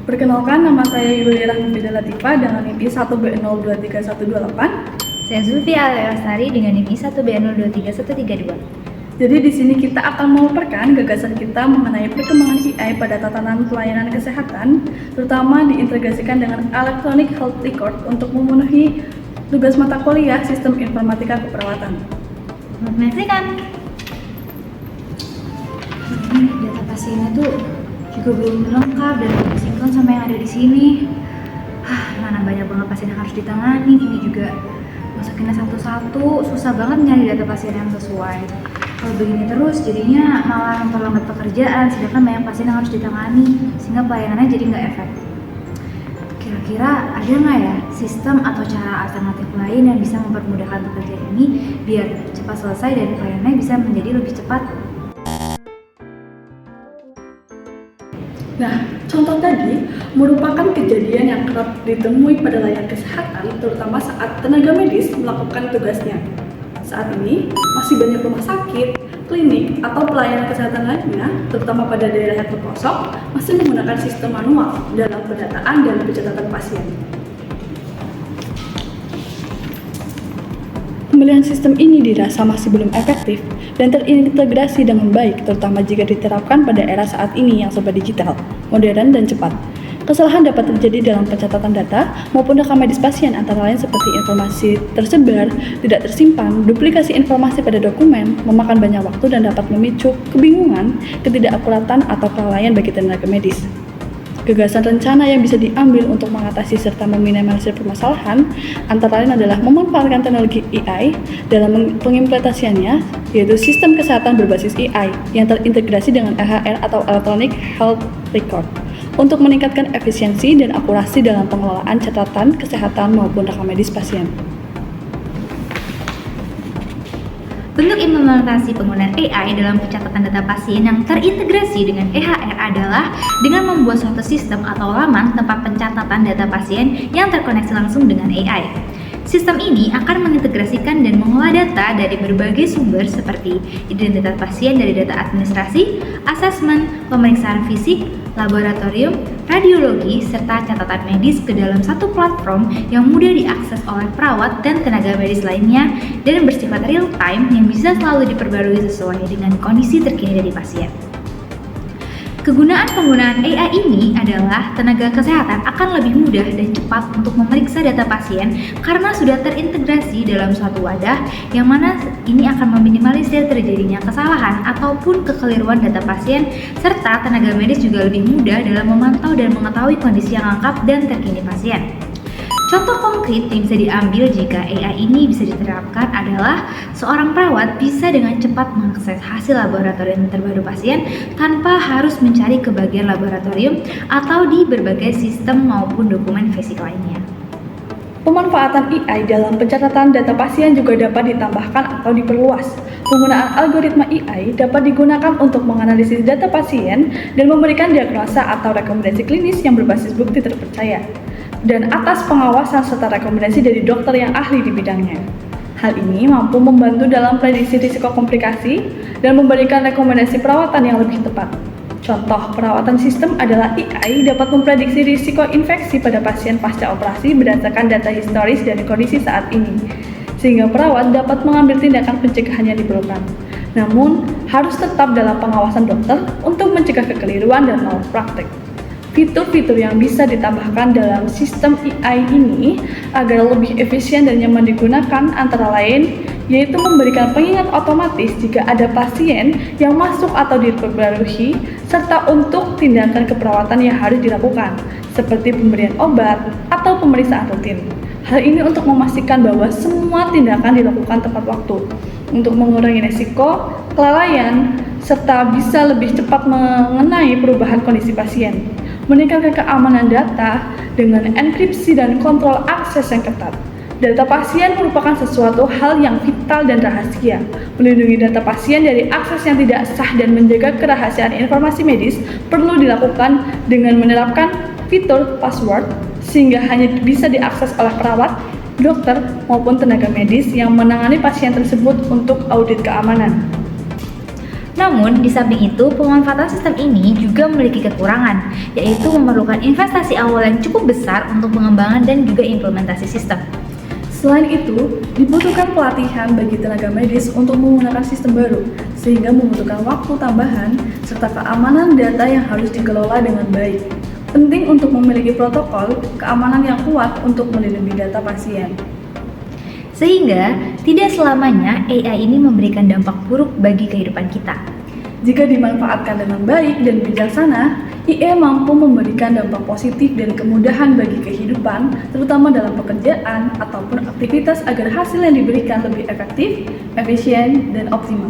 Perkenalkan, nama saya Yulia Rahmafida Latifah dengan NIM I1B023128. Saya Zulfi Lestari dengan NIM I1B023132. Jadi di sini kita akan memaparkan gagasan kita mengenai perkembangan AI pada tatanan pelayanan kesehatan, terutama diintegrasikan dengan Electronic Health Record untuk memenuhi tugas mata kuliah Sistem Informatika Keperawatan. Menyaksikan. Ini data pasiennya tuh juga belum lengkap dan belum sinkron sama yang ada di sini. Mana banyak banget pasien yang harus ditangani. Ini juga masukinnya satu-satu, susah banget nyari data pasien yang sesuai. Kalau begini terus jadinya malah memperlambat pekerjaan, sedangkan banyak pasien yang harus ditangani, sehingga pelayanannya jadi nggak efektif. Kira-kira ada nggak ya sistem atau cara alternatif lain yang bisa mempermudahkan pekerjaan ini biar cepat selesai dan pelayanannya bisa menjadi lebih cepat? Nah, contoh tadi merupakan kejadian yang kerap ditemui pada layar kesehatan, terutama saat tenaga medis melakukan tugasnya. Saat ini, masih banyak rumah sakit, klinik, atau pelayanan kesehatan lainnya, terutama pada daerah yang terpelosok, masih menggunakan sistem manual dalam pendataan dan pencatatan pasien. Pembelian sistem ini dirasa masih belum efektif dan terintegrasi dengan baik, terutama jika diterapkan pada era saat ini yang serba digital, modern, dan cepat. Kesalahan dapat terjadi dalam pencatatan data maupun rekam medis pasien, antara lain seperti informasi tersebar, tidak tersimpan, duplikasi informasi pada dokumen, memakan banyak waktu dan dapat memicu kebingungan, ketidakakuratan, atau kelalaian bagi tenaga medis. Gagasan rencana yang bisa diambil untuk mengatasi serta meminimalisir permasalahan antara lain adalah memanfaatkan teknologi AI dalam pengimplementasiannya, yaitu sistem kesehatan berbasis AI yang terintegrasi dengan EHR atau Electronic Health Record untuk meningkatkan efisiensi dan akurasi dalam pengelolaan catatan kesehatan maupun rekam medis pasien. Bentuk implementasi penggunaan AI dalam pencatatan data pasien yang terintegrasi dengan EHR adalah dengan membuat suatu sistem atau laman tempat pencatatan data pasien yang terkoneksi langsung dengan AI. Sistem ini akan mengintegrasikan dan mengolah data dari berbagai sumber seperti identitas pasien dari data administrasi, asesmen, pemeriksaan fisik, laboratorium, radiologi, serta catatan medis ke dalam satu platform yang mudah diakses oleh perawat dan tenaga medis lainnya dan bersifat real time yang bisa selalu diperbarui sesuai dengan kondisi terkini dari pasien. Kegunaan penggunaan AI ini adalah tenaga kesehatan akan lebih mudah dan cepat untuk memeriksa data pasien karena sudah terintegrasi dalam suatu wadah yang mana ini akan meminimalisir terjadinya kesalahan ataupun kekeliruan data pasien, serta tenaga medis juga lebih mudah dalam memantau dan mengetahui kondisi yang lengkap dan terkini pasien. Contoh konkret yang bisa diambil jika AI ini bisa diterapkan adalah seorang perawat bisa dengan cepat mengakses hasil laboratorium terbaru pasien tanpa harus mencari ke bagian laboratorium atau di berbagai sistem maupun dokumen fisik lainnya. Pemanfaatan AI dalam pencatatan data pasien juga dapat ditambahkan atau diperluas. Penggunaan algoritma AI dapat digunakan untuk menganalisis data pasien dan memberikan diagnosa atau rekomendasi klinis yang berbasis bukti terpercaya, dan atas pengawasan serta rekomendasi dari dokter yang ahli di bidangnya. Hal ini mampu membantu dalam prediksi risiko komplikasi dan memberikan rekomendasi perawatan yang lebih tepat. Contoh perawatan sistem adalah AI dapat memprediksi risiko infeksi pada pasien pasca operasi berdasarkan data historis dan kondisi saat ini, sehingga perawat dapat mengambil tindakan pencegahan yang diperlukan. Namun, harus tetap dalam pengawasan dokter untuk mencegah kekeliruan dan malpraktik. Fitur-fitur yang bisa ditambahkan dalam sistem AI ini agar lebih efisien dan nyaman digunakan antara lain yaitu memberikan pengingat otomatis jika ada pasien yang masuk atau diperbarui, serta untuk tindakan keperawatan yang harus dilakukan, seperti pemberian obat atau pemeriksaan rutin. Hal ini untuk memastikan bahwa semua tindakan dilakukan tepat waktu, untuk mengurangi risiko kelalaian, serta bisa lebih cepat mengenai perubahan kondisi pasien, meningkatkan keamanan data dengan enkripsi dan kontrol akses yang ketat. Data pasien merupakan sesuatu hal yang vital dan rahasia. Melindungi data pasien dari akses yang tidak sah dan menjaga kerahasiaan informasi medis perlu dilakukan dengan menerapkan fitur password sehingga hanya bisa diakses oleh perawat, dokter, maupun tenaga medis yang menangani pasien tersebut untuk audit keamanan. Namun, di samping itu, pemanfaatan sistem ini juga memiliki kekurangan, yaitu memerlukan investasi awal yang cukup besar untuk pengembangan dan juga implementasi sistem. Selain itu, dibutuhkan pelatihan bagi tenaga medis untuk menggunakan sistem baru, sehingga membutuhkan waktu tambahan serta keamanan data yang harus dikelola dengan baik. Penting untuk memiliki protokol keamanan yang kuat untuk melindungi data pasien. Sehingga, tidak selamanya AI ini memberikan dampak buruk bagi kehidupan kita. Jika dimanfaatkan dengan baik dan bijaksana, IA mampu memberikan dampak positif dan kemudahan bagi kehidupan, terutama dalam pekerjaan ataupun aktivitas agar hasil yang diberikan lebih efektif, efisien, dan optimal.